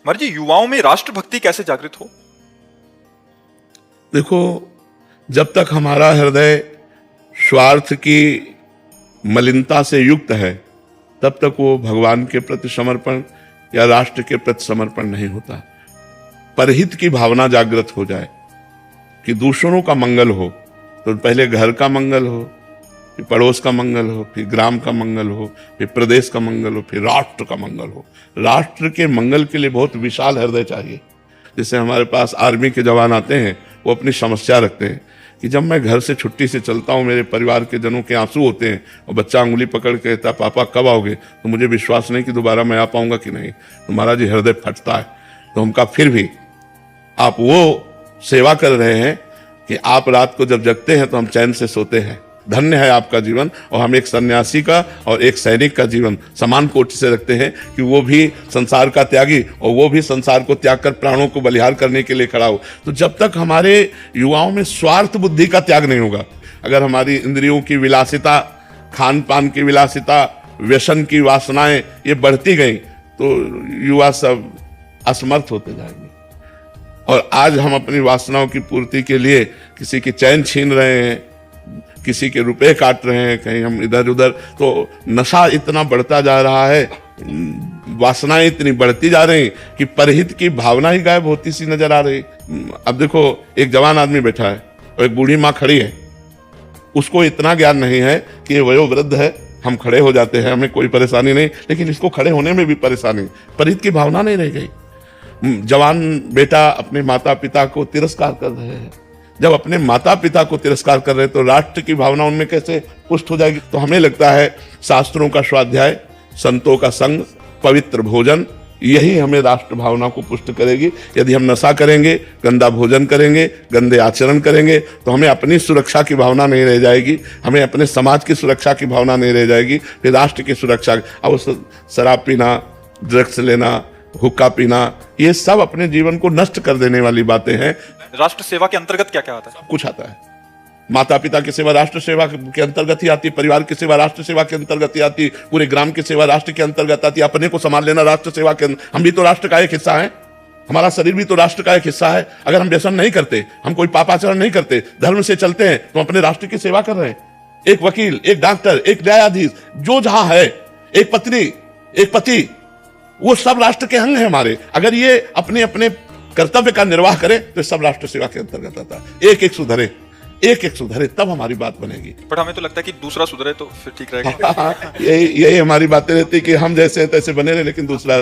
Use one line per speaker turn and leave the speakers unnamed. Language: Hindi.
महाराज जी, युवाओं में राष्ट्रभक्ति कैसे जागृत हो?
देखो, जब तक हमारा हृदय स्वार्थ की मलिनता से युक्त है तब तक वो भगवान के प्रति समर्पण या राष्ट्र के प्रति समर्पण नहीं होता। परहित की भावना जागृत हो जाए कि दूसरों का मंगल हो, तो पहले घर का मंगल हो, फिर पड़ोस का मंगल हो, फिर ग्राम का मंगल हो, फिर प्रदेश का मंगल हो, फिर राष्ट्र का मंगल हो। राष्ट्र के मंगल के लिए बहुत विशाल हृदय चाहिए। जैसे हमारे पास आर्मी के जवान आते हैं, वो अपनी समस्या रखते हैं कि जब मैं घर से छुट्टी से चलता हूँ, मेरे परिवार के जनों के आंसू होते हैं और बच्चा उंगली पकड़ के कहता, पापा कब आओगे? तो मुझे विश्वास नहीं कि दोबारा मैं आ पाऊंगा कि नहीं। तो महाराज जी, हृदय फटता है। तो हम कहा, फिर भी आप वो सेवा कर रहे हैं कि आप रात को जब जगते हैं तो हम चैन से सोते हैं। धन्य है आपका जीवन। और हम एक सन्यासी का और एक सैनिक का जीवन समान कोटि से रखते हैं कि वो भी संसार का त्यागी और वो भी संसार को त्याग कर प्राणों को बलिहार करने के लिए खड़ा हो। तो जब तक हमारे युवाओं में स्वार्थ बुद्धि का त्याग नहीं होगा, अगर हमारी इंद्रियों की विलासिता, खान पान की विलासिता, व्यसन की वासनाएं ये बढ़ती गई तो युवा सब असमर्थ होते जाएंगे। और आज हम अपनी वासनाओं की पूर्ति के लिए किसी की चैन छीन रहे हैं, किसी के रुपए काट रहे हैं, कहीं हम इधर उधर। तो नशा इतना बढ़ता जा रहा है, वासनाएं इतनी बढ़ती जा रही कि परहित की भावना ही गायब होती सी नजर आ रही। अब देखो, एक जवान आदमी बैठा है और एक बूढ़ी माँ खड़ी है। उसको इतना ज्ञान नहीं है कि ये वयोवृद्ध है, हम खड़े हो जाते हैं, हमें कोई परेशानी नहीं, लेकिन इसको खड़े होने में भी परेशानी। परहित की भावना नहीं रह गई। जवान बेटा अपने माता पिता को तिरस्कार कर रहे हैं। जब अपने माता पिता को तिरस्कार कर रहे हैं तो राष्ट्र की भावना उनमें कैसे पुष्ट हो जाएगी? तो हमें लगता है शास्त्रों का स्वाध्याय, संतों का संग, पवित्र भोजन, यही हमें राष्ट्र भावना को पुष्ट करेगी। यदि हम नशा करेंगे, गंदा भोजन करेंगे, गंदे आचरण करेंगे तो हमें अपनी सुरक्षा की भावना नहीं रह जाएगी, हमें अपने समाज की सुरक्षा की भावना नहीं रह जाएगी, फिर राष्ट्र की सुरक्षा। अब शराब पीना, ड्रग्स लेना, हुक्का पीना, ये सब अपने जीवन को नष्ट कर देने वाली बातें हैं।
राष्ट्र सेवा के अंतर्गत क्या क्या आता है?
कुछ आता है। माता पिता की सेवा राष्ट्र सेवा के अंतर्गत ही आती, परिवार की सेवा राष्ट्र सेवा के अंतर्गत ही आती, पूरे ग्राम की सेवा राष्ट्र के अंतर्गत आती, अपने को संभाल लेना राष्ट्र सेवा के। हम भी तो राष्ट्र का एक हिस्सा है, हमारा शरीर भी तो राष्ट्र का एक हिस्सा है। अगर हम व्यसन नहीं करते, हम कोई पापाचरण नहीं करते, धर्म से चलते हैं, तो अपने राष्ट्र की सेवा कर रहे हैं। एक वकील, एक डॉक्टर, एक न्यायाधीश, जो जहां है, एक पत्नी, एक पति, वो सब राष्ट्र के अंग है हमारे। अगर ये अपने अपने कर्तव्य का निर्वाह करें तो सब राष्ट्र सेवा के अंतर्गत आता है। एक एक सुधरे, एक एक सुधरे, तब हमारी बात बनेगी।
पर हमें तो लगता है कि दूसरा सुधरे तो फिर ठीक रहेगा।
यही हमारी बातें रहती कि हम जैसे हैं तैसे बने रहे, लेकिन दूसरा